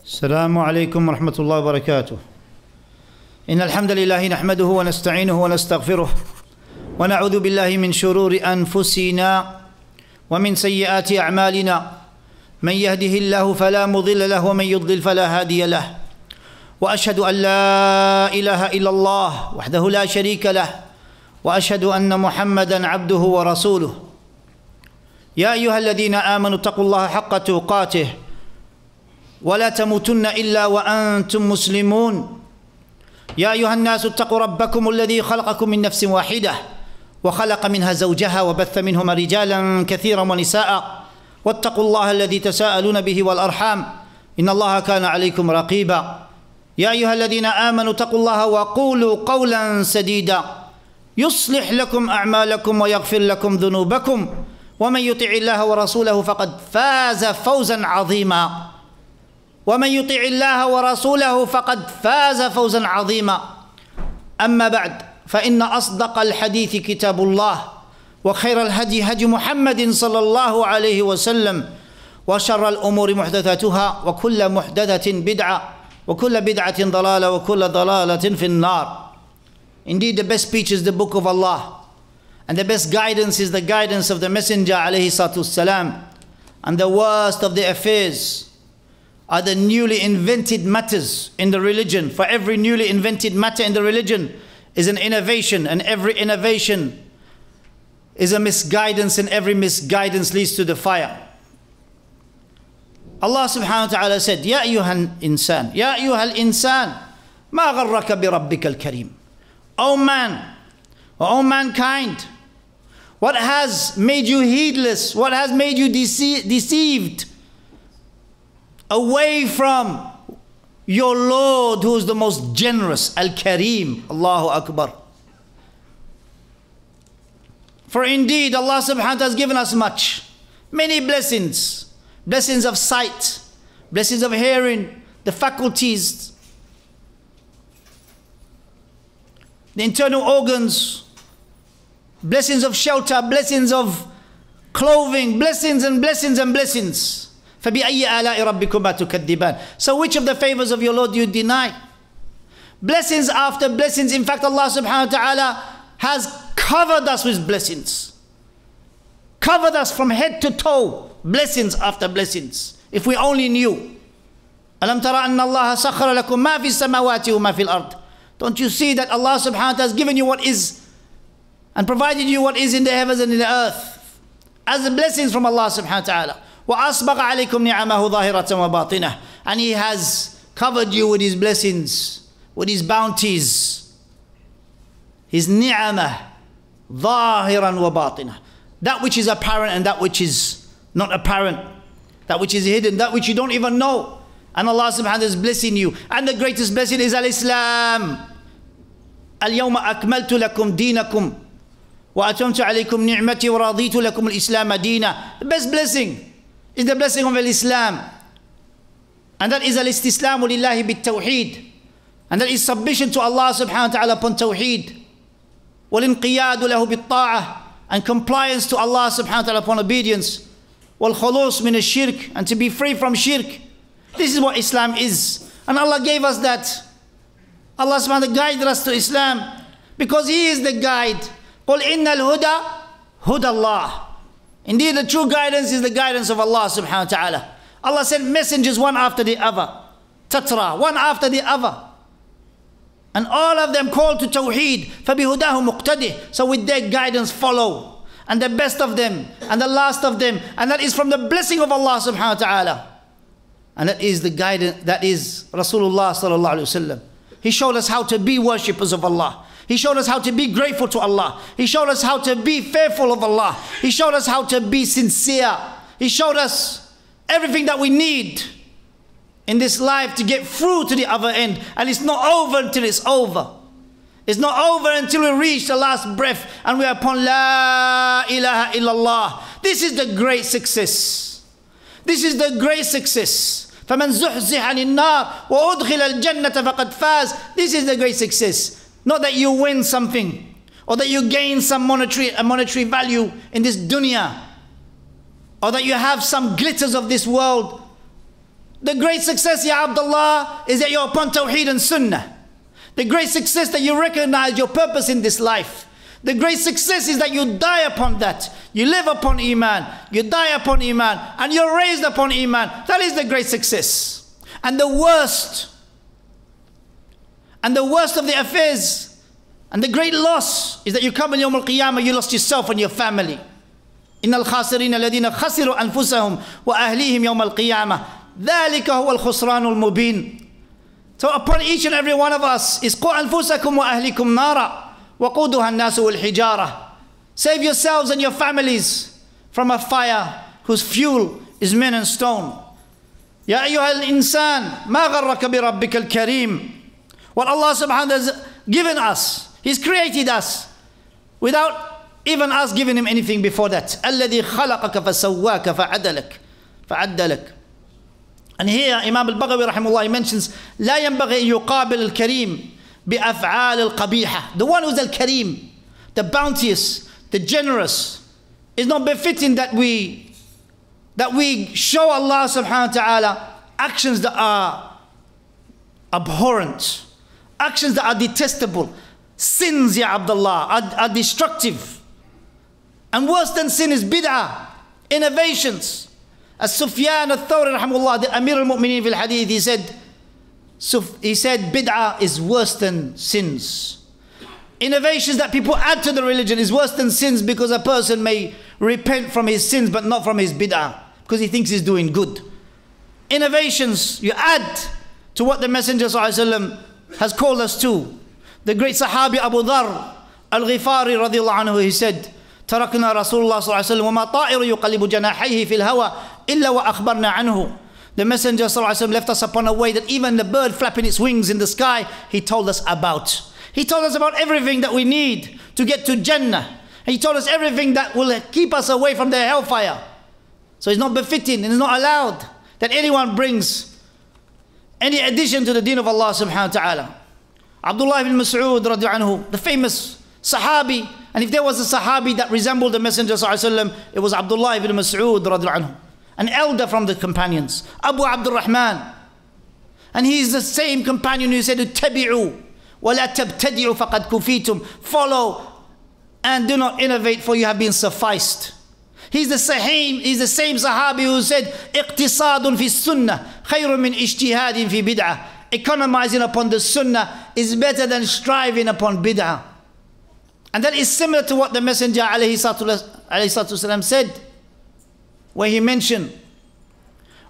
السلام عليكم ورحمة الله وبركاته. إن الحمد لله نحمده ونستعينه ونستغفره ونعوذ بالله من شرور أنفسنا ومن سيئات أعمالنا. من يهده الله فلا مضل له ومن يضلل فلا هادي له. وأشهد أن لا إله إلا الله وحده لا شريك له وأشهد أن محمدا عبده ورسوله. يا أيها الذين آمنوا اتقوا الله حق تقاته ولا تموتن إلا وأنتم مسلمون. يا أيها الناس اتقوا ربكم الذي خلقكم من نفس واحدة وخلق منها زوجها وبث منهما رجالا كثيرا ونساء واتقوا الله الذي تساءلون به والأرحام إن الله كان عليكم رقيبا. يا أيها الذين آمنوا اتقوا الله وقولوا قولا سديدا يصلح لكم أعمالكم ويغفر لكم ذنوبكم ومن يطع الله ورسوله فقد فاز فوزا عظيما. ومن يطع الله ورسوله فقد فاز فوزا عظيما. أما بعد فإن أصدق الحديث كتاب الله وخير الهدي هدي محمد صلى الله عليه وسلم وشر الأمور محدثاتها وكل محدثة بدعة وكل بدعة ضلالة وكل ضلالة في النار. Indeed, the best speech is the book of Allah, and the best guidance is the guidance of the Messenger alayhi salatu wassalam, and the worst of the affairs are the newly invented matters in the religion. For every newly invented matter in the religion is an innovation, and every innovation is a misguidance, and every misguidance leads to the fire. Allah subhanahu wa ta'ala said, Ya ayyuhal insan, Ya ayyuhal insan, ma gharraka bi rabbikal kareem. O man, O mankind, what has made you heedless? What has made you deceived away from your Lord, who is the most generous, Al-Kareem? Allahu Akbar. For indeed Allah subhanahu wa ta'ala has given us much, many blessings. Blessings of sight, blessings of hearing, the faculties, the internal organs, blessings of shelter, blessings of clothing, blessings and blessings and blessings. فَبِأَيِّ آلَاءِ رَبِّكُمَا تُكَذِّبَانِ. So which of the favors of your Lord do you deny? Blessings after blessings. In fact, Allah subhanahu wa ta'ala has covered us with blessings. Covered us from head to toe. Blessings after blessings. If we only knew. أَلَمْ تَرَ أَنَّ اللَّهَ سَخَّرَ لَكُم مَا فِي السَّمَاوَاتِ وَمَا فِي الْأَرْضِ. Don't you see that Allah subhanahu wa ta'ala has given you what is and provided you what is in the heavens and in the earth as the blessings from Allah subhanahu wa ta'ala. وَأَسْبَغَ عَلَيْكُمْ نِعَمَهُ ظَاهِرَةً وَبَاطِنَةً. And He has covered you with His blessings, with His bounties, His ni'amah, ظَاهِرًا وَبَاطِنَةً. That which is apparent and that which is not apparent, that which is hidden, that which you don't even know. And Allah subhanahu wa ta'ala is blessing you. And the greatest blessing is Al-Islam. اليوم أكملت لكم دينكم وأتممت عليكم نعمتي ورضيت لكم الإسلام دينا. The best blessing is the blessing of Al-Islam. And that is al-istislamu lillahi bit-tawheed. And that is submission to Allah subhanahu wa ta'ala upon tawheed. وَالْإِنْقِيَادُ لَهُ بِالطَّاعَةِ. And compliance to Allah subhanahu wa ta'ala upon obedience. وَالْخُلُوص مِنَ الشِّرْكِ. And to be free from shirk. This is what Islam is. And Allah gave us that. Allah subhanahu wa ta'ala guided us to Islam because He is the guide. قُلْ إِنَّ الْهُدَى هُدَى اللَّهِ. Indeed, the true guidance is the guidance of Allah subhanahu wa ta'ala. Allah sent messengers one after the other. Tatra, one after the other. And all of them called to Tawheed. فَبِهُدَاهُ مُقْتَدِهِ. So with their guidance follow. And the best of them and the last of them. And that is from the blessing of Allah subhanahu wa ta'ala. And that is the guidance, that is Rasulullah sallallahu alayhi wa sallam. He showed us how to be worshippers of Allah. He showed us how to be grateful to Allah. He showed us how to be fearful of Allah. He showed us how to be sincere. He showed us everything that we need in this life to get through to the other end. And it's not over until it's over. It's not over until we reach the last breath and we are upon La ilaha illallah. This is the great success. This is the great success. فَمَنْ زُحْزِحَ عَنِ النَّارِ وَأُدْخِلَ الْجَنَّةَ فَقَدْ فَازَ. This is the great success. Not that you win something or that you gain some monetary value in this dunya or that you have some glitters of this world The great success, Ya Abdullah, is that you're upon Tawheed and Sunnah. The great success that you recognize your purpose in this life. The great success is that you die upon that. You live upon Iman, you die upon Iman, and you're raised upon Iman. That is the great success. And the worst of the affairs, and the great loss, is that you come in Yawm al-Qiyamah, you lost yourself and your family. إِنَّ الْخَاسِرِينَ الَّذِينَ خَسِرُوا أَنفُسَهُمْ وَأَهْلِيهِمْ يَوْمَ الْقِيَامَةِ ذَلِكَ هُوَ الْخُسْرَانُ الْمُبِينُ. So upon each and every one of us is قُوا أَنفُسَكُمْ وَأَهْلِكُمْ نَارًا وَقُودُهَا النَّاسُ وَالْحِجَارَةِ. Save yourselves and your families from a fire whose fuel is men and stone. يَا أَيُّهَا الْإِنسَانِ مَا غَرَّكَ بِرَبِّكَ الْكَرِيمِ. What Allah subhanahu wa ta'ala has given us, He's created us without even us giving Him anything before that. الَّذِي خَلَقَكَ فَسَوَّاكَ فَعَدَّلَكَ. And here Imam al-Baghawi rahimahullah, he mentions لا ينبغي أن يقابل الكريم بأفعال القبيحة. The one who's al-Kareem, the bounteous, the generous, is not befitting that we show Allah subhanahu wa ta'ala actions that are abhorrent, actions that are detestable. Sins, Ya Abdullah, are destructive. And worse than sin is bid'ah, innovations. As Sufyan al-Thawri rahimahullah, the Amir al-Mu'mineen fil hadith, he said bid'ah is worse than sins. Innovations that people add to the religion is worse than sins, because a person may repent from his sins but not from his bid'ah, because he thinks he's doing good. Innovations you add to what the Messenger ﷺ has called us to. The great Sahabi Abu Dharr al-Ghifari radiyallahu anhu, he said, تركنا رسول الله صلى الله عليه وسلم وما طائر يقلب جناحيه في الهواء إلا وأخبرنا عنه. The Messenger ﷺ left us upon a way that even the bird flapping its wings in the sky, he told us about. He told us about everything that we need to get to Jannah. He told us everything that will keep us away from the hellfire. So it's not befitting and it's not allowed that anyone brings any addition to the deen of Allah subhanahu wa ta'ala. Abdullah ibn Mas'ud radiyallahu anhu, the famous Sahabi, and if there was a Sahabi that resembled the Messenger ﷺ, it was Abdullah ibn Mas'ud radiyallahu anhu, an elder from the companions, Abu Abdurrahman. And he is the same companion who said, "Tabi'u wa la tabtadi'u faqad kufitum." Follow and do not innovate, for you have been sufficed. He's the same Sahabi who said, "Iqtisadun fi sunnah khayrun min ijtihadin fi bid'ah." Economizing upon the sunnah is better than striving upon bid'ah. And that is similar to what the Messenger alayhi salatu wasalam said, where he mentioned,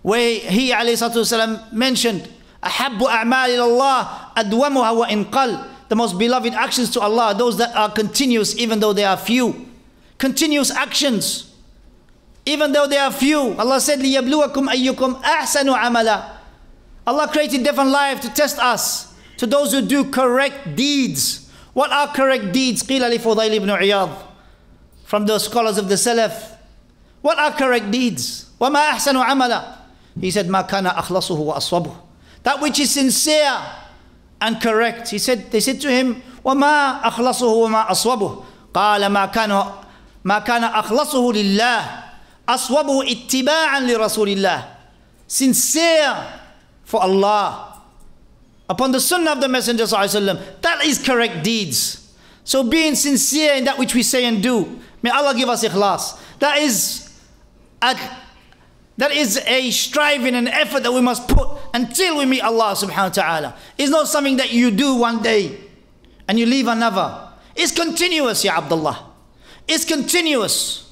alayhi salatu wasalam mentioned, أحب أعمال الله أدومها وإن قل. The most beloved actions to Allah, those that are continuous even though they are few. Continuous actions, even though they are few. Allah said, لِيَبْلُوَكُمْ أَيُّكُمْ أَحْسَنُ عَمَلًا. Allah created death and life to test us, to those who do correct deeds. What are correct deeds? قِيلَ لِفُضَيْلِ ibn Iyad, from the scholars of the Salaf. What are correct deeds? وَمَا أَحْسَنُ عَمَلًا. He said, مَا كَانَ أَخْلَصُهُ وَأَصْوَبُهُ. That which is sincere and correct. They said to him, وَمَا أَخْلَصُهُ وَمَا أَصْوَبُهُ. قَالَ مَا كَانَ أَخْلَصُهُ لِلَّهِ أَصْوَبُهُ اتِّبَاعًا لِرَسُولِ اللَّهِ. Sincere for Allah, upon the sunnah of the Messenger ﷺ. That is correct deeds. So being sincere in that which we say and do. May Allah give us ikhlas. That is a striving and effort that we must put until we meet Allah subhanahu wa ta'ala. It's not something that you do one day and you leave another. It's continuous, Ya Abdullah. It's continuous.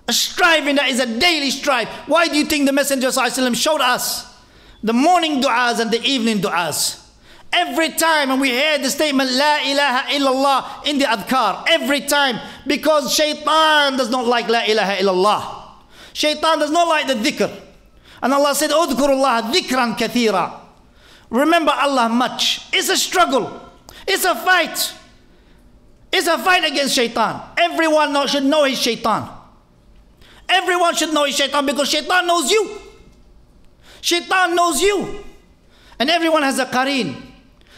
A striving that is a daily strive. Why do you think the Messenger ﷺ showed us the morning du'as and the evening du'as? Every time when we hear the statement La ilaha illallah in the adhkar, every time, because Shayṭān does not like La ilaha illallah. Shayṭān does not like the dhikr. And Allah said, "Udhkurullah dhikran kathira." Remember Allah much. It's a struggle. It's a fight. It's a fight against Shayṭān. Everyone should know his Shayṭān. Everyone should know his Shayṭān, because Shayṭān knows you. Shayṭān knows you. And everyone has a qareen.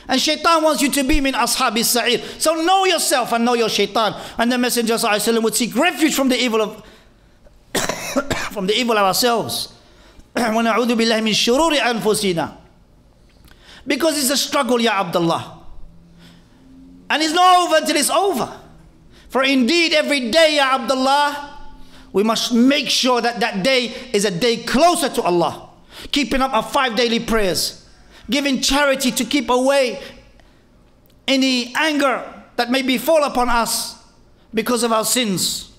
And Shayṭān wants you to be min ashabi sa'ir. So know yourself and know your Shayṭān. And the Messenger ﷺ would seek refuge from the evil of from the evil of ourselves. وَنَعُوذُ بِاللَّهِ مِنْ شُرُورِ أَنفُسِنَا. Because it's a struggle, Ya Abdullah. And it's not over until it's over. For indeed, every day, Ya Abdullah, we must make sure that that day is a day closer to Allah. Keeping up our 5 daily prayers. Giving charity to keep away any anger that may befall upon us because of our sins.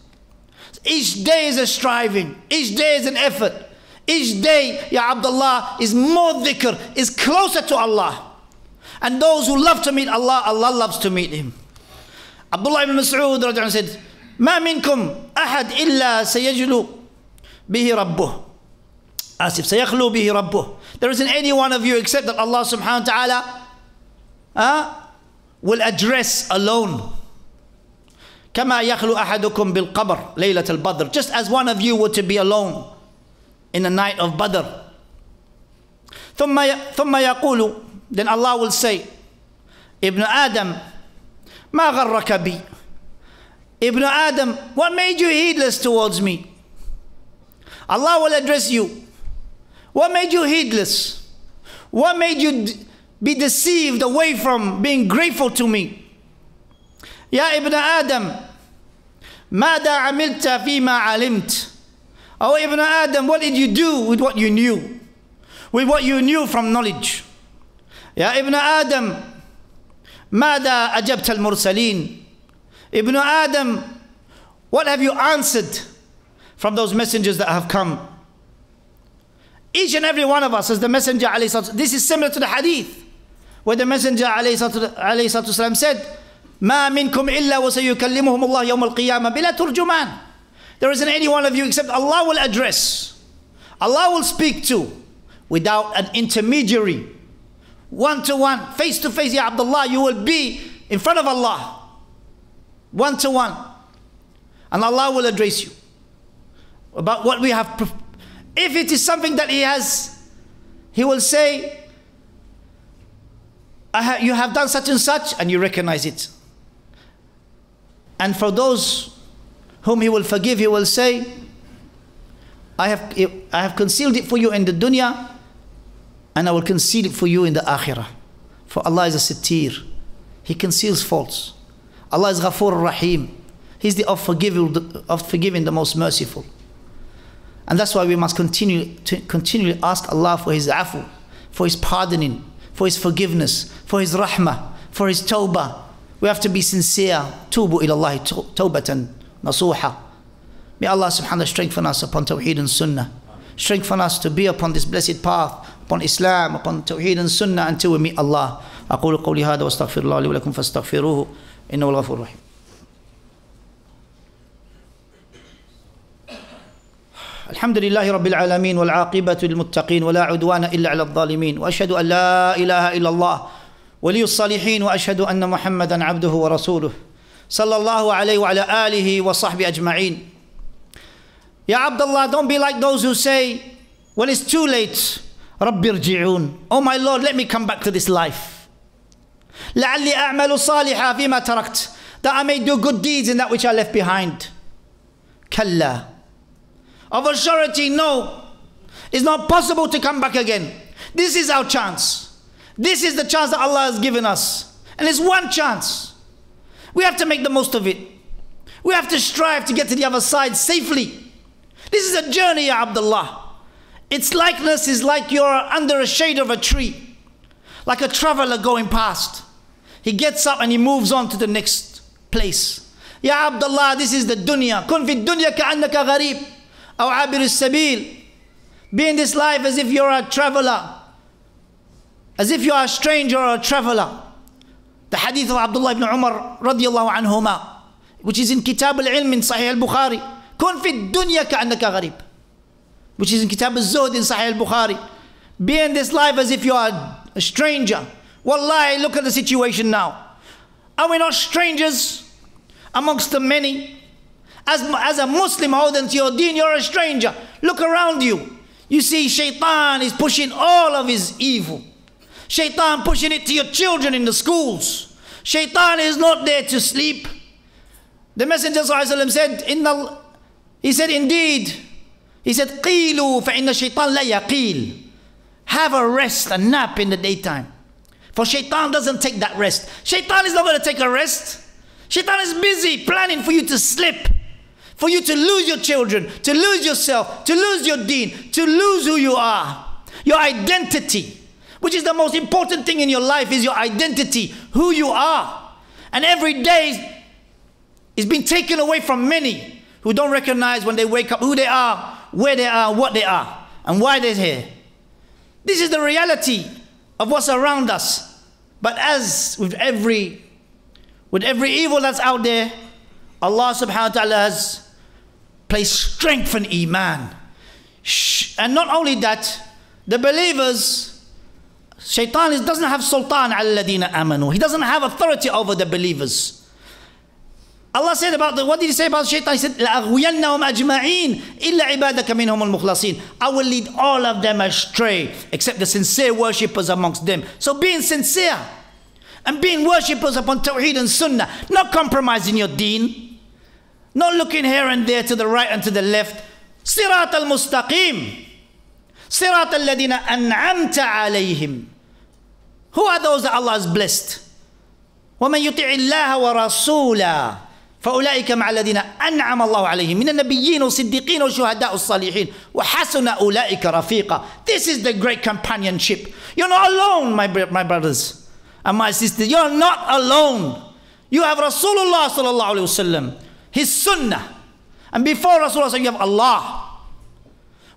Each day is a striving. Each day is an effort. Each day, Ya Abdullah, is more dhikr, is closer to Allah. And those who love to meet Allah, Allah loves to meet him. Abdullah ibn Mas'ud said, ما منكم أحد إلا سيجلو به ربه. سيخلو به ربه. There isn't any one of you except that Allah subhanahu wa ta'ala will address alone. كما يخلو أحدكم بالقبر ليلة البدر. Just as one of you were to be alone in the night of Badr. ثم يقول, then Allah will say, Ibn Adam, ما غرك بي. Ibn Adam, what made you heedless towards me? Allah will address you. What made you heedless? What made you be deceived away from being grateful to me? Ya Ibn Adam, ماذا عملت فيما علمت? Oh Ibn Adam, what did you do with what you knew? With what you knew from knowledge. Ya Ibn Adam, ماذا أجبت المرسلين? Ibn Adam, what have you answered from those messengers that have come? Each and every one of us, as the Messenger this is similar to the hadith where the Messenger said, ما منكم إلا وسيكلمهم الله يوم القيامة بلا ترجمان. There isn't any one of you except Allah will address. Allah will speak to without an intermediary. One to one, face to face, Ya Abdullah, you will be in front of Allah. One to one. And Allah will address you about what we have. If it is something that He will say, you have done such and such, and you recognize it. And for those whom He will forgive, He will say, I have concealed it for you in the dunya, and I will conceal it for you in the akhirah. For Allah is a sittir. He conceals faults. Allah is Ghafoor Rahim. He's the of forgiving, the most merciful. And that's why we must continually ask Allah for His afu, for His pardoning, for His forgiveness, for His rahmah, for His tawbah. We have to be sincere. Tubu ilallahi tawbatan nasuha. May Allah subhanahu wa ta'ala strengthen us upon Tawheed and Sunnah. Strengthen us to be upon this blessed path, upon Islam, upon Tawheed and Sunnah until we meet Allah. أقول قولي هذا واستغفر الله لي ولكم فاستغفروه إنه الغفور الرحيم. الحمد لله رب العالمين والعاقبة للمتقين ولا عدوان إلا على الظالمين وأشهد أن لا إله إلا الله ولي الصالحين وأشهد أن محمدا عبده ورسوله صلى الله عليه وعلى آله وصحبه أجمعين. Ya Abdullah, don't be like those who say, when it's too late, رَبِّ ارْجِعُونَ. Oh my Lord, let me come back to this life. لَعَلِّي أَعْمَلُ صَالِحًا فِيمَا تَرَكْتُ. That I may do good deeds in that which I left behind. كَلَّا. Of a surety, no. It's not possible to come back again. This is our chance. This is the chance that Allah has given us. And it's one chance. We have to make the most of it. We have to strive to get to the other side safely. This is a journey, Ya Abdullah. Its likeness is like you're under a shade of a tree. Like a traveler going past. He gets up and he moves on to the next place. Ya Abdullah, this is the dunya. Kun fi dunya ka'annaka gharib. Aw abir as-sabil. Be in this life as if you're a traveler. As if you are a stranger or a traveler. The hadith of Abdullah ibn Umar radiyallahu anhuma, which is in Kitab al-Ilm in Sahih al-Bukhari. Kun fi dunya ka'annaka gharib. Which is in Kitab al-Zuhd in Sahih al-Bukhari. Be in this life as if you are a stranger. Wallahi, look at the situation now. Are we not strangers amongst the many? As a Muslim holding to your deen, you're a stranger. Look around you. You see Shayṭān is pushing all of his evil. Shayṭān pushing it to your children in the schools. Shayṭān is not there to sleep. The Messenger ﷺ said, he said, indeed, He said, قِيلُوا فَإِنَّ الشَّيْطَانَ لَا يَقِيلُ. Have a rest, a nap in the daytime. For Shaytan doesn't take that rest. Shaytan is not going to take a rest. Shaytan is busy planning for you to slip, for you to lose your children, to lose yourself, to lose your deen, to lose who you are, your identity, which is the most important thing in your life, is your identity, who you are. And every day is being taken away from many who don't recognize when they wake up who they are, where they are, what they are, and why they're here. This is the reality of what's around us. But as with every evil that's out there, Allah subhanahu wa ta'ala has placed strength in Iman. And not only that, the believers, Shaytan doesn't have sultan ala alladhina amanu. He doesn't have authority over the believers. Allah said about what did he say about Shaytan? He said, لَأَغْوِيَنَّهُمْ أَجْمَعِينَ إِلَّا عِبَادَكَ مِنْهُمُ الْمُخْلَصِينَ. I will lead all of them astray, except the sincere worshippers amongst them. So being sincere and being worshippers upon Tawheed and Sunnah, not compromising your deen, not looking here and there to the right and to the left. صِرَاطَ الْمُسْتَقِيمِ صِرَاطَ الَّذِينَ أَنْعَمْتَ عَلَيْهِمْ. Who are those that Allah has blessed? وَمَنْ يُطِعِ اللَّهَ وَرَسُولَهُ فأولئك مع الذين أنعم الله عليهم من النبيين والصديقين والشهداء والصالحين وحسن أولئك رفيقا. This is the great companionship. You're not alone, my brothers and my sisters. You're not alone. You have Rasulullah sallallahu alaihi wasallam, his sunnah, and before Rasulullah you have Allah.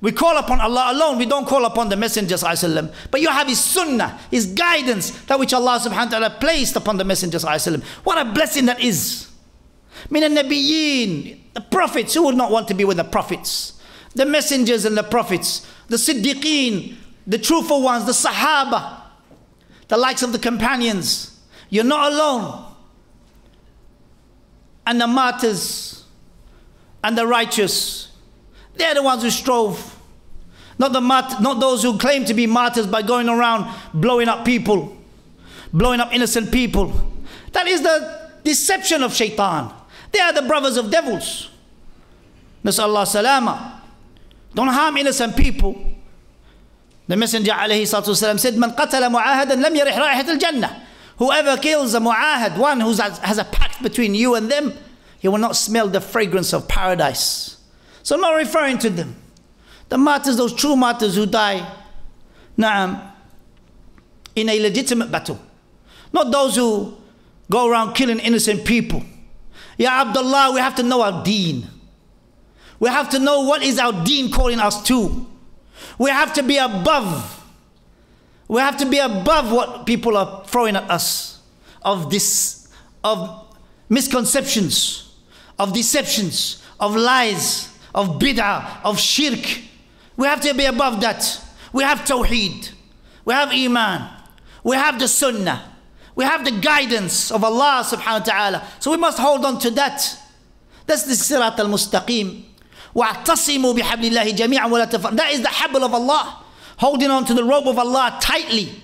We call upon Allah alone. We don't call upon the Messenger sallallahu alaihi wasallam. But you have his sunnah, his guidance, that which Allah subhanahu wa ta'ala placed upon the Messenger sallallahu alaihi wasallam. What a blessing that is. Min al-Nabiyyin, the prophets. Who would not want to be with the prophets? The messengers and the prophets, the Siddiqeen, the truthful ones, the Sahaba, the likes of the companions. You're not alone. And the martyrs and the righteous, they're the ones who strove. Not those who claim to be martyrs by going around blowing up people, blowing up innocent people. That is the deception of Shaytan. They are the brothers of devils. Nas'Allah salama. Don't harm innocent people. The Messenger alayhi salatu wasalam said, Man qatala mu'ahadan lam yarih ra'ihat al-jannah. Whoever kills a mu'ahad, one who has a pact between you and them, he will not smell the fragrance of paradise. So I'm not referring to them. The martyrs, those true martyrs who die in a legitimate battle. Not those who go around killing innocent people. Ya Abdullah, we have to know our deen. We have to know what is our deen calling us to. We have to be above. We have to be above what people are throwing at us of misconceptions, of deceptions, of lies, of bid'ah, of shirk. We have to be above that. We have tawheed. We have iman. We have the sunnah. We have the guidance of Allah subhanahu wa ta'ala. So we must hold on to that. That's the sirat al-mustaqim. وَاعْتَصِمُوا بِحَبْلِ اللَّهِ جَمِيعًا وَلَا تَفَرَّقُوا. That is the habl of Allah. Holding on to the rope of Allah tightly.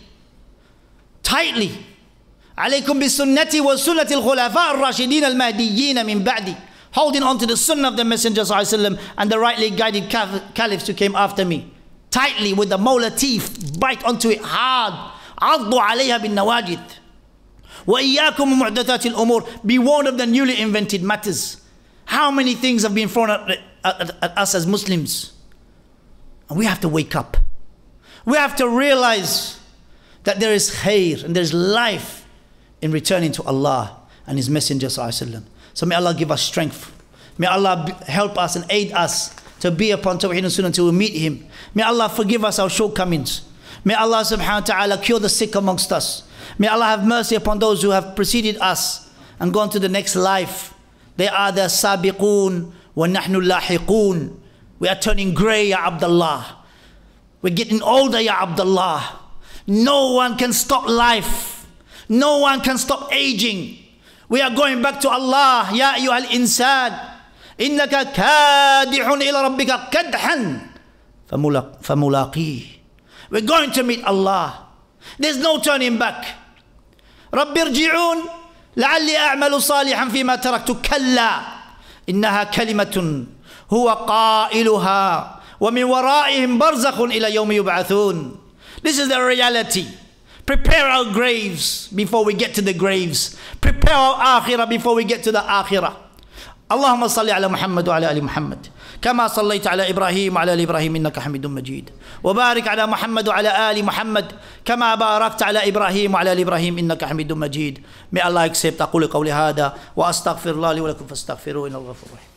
Tightly. عَلَيْكُمْ بِالسُنَّةِ وَسُنَّةِ الْخُلَفَاءِ الرَّاشِدِينَ الْمَهْدِيِّينَ مِنْ بَعْدِ. Holding on to the sunnah of the Messenger ﷺ and the rightly guided caliphs who came after me. Tightly with the molar teeth. Bite onto it hard. عَضُّوا عَلَيْهَا بِالنَّوَاجِدِ. وَإِيَّاكُمْ مُحْدَثَاتِ الْأُمُورِ. Be warned of the newly invented matters. How many things have been thrown at us as Muslims? And we have to wake up. We have to realize that there is khair and there is life in returning to Allah and His Messenger ﷺ. So may Allah give us strength. May Allah help us and aid us to be upon Tawheed and Sunnah until we meet Him. May Allah forgive us our shortcomings. May Allah subhanahu wa ta'ala cure the sick amongst us. May Allah have mercy upon those who have preceded us and gone to the next life. They are the sabiqun wa nahnu lahiqun. We are turning grey, Ya Abdullah. We're getting older, Ya Abdullah. No one can stop life. No one can stop aging. We are going back to Allah. Ya ayyuhal insan, innaka kadihun ila rabbika kadhan famulaqih. We're going to meet Allah. There's no turning back. رب ارجعون لعلي أعمل صالحا فيما تركت كلا إنها كلمة هو قائلها وَمِنْ وَرَائِهِمْ بَرْزَخٌ إِلَى يَوْمِ يُبْعَثُونَ. This is the reality. Prepare our graves before we get to the graves. Prepare our akhirah before we get to the akhirah. اللهم صل على محمد وعلى آل محمد كما صليت على إبراهيم وعلى آل إبراهيم إنك حميد مجيد وبارك على محمد وعلى آل محمد كما باركت على إبراهيم وعلى آل إبراهيم إنك حميد مجيد. May Allah accept. أقول قولي هذا وأستغفر الله لي ولكم فاستغفروه إنه الغفور الرحيم.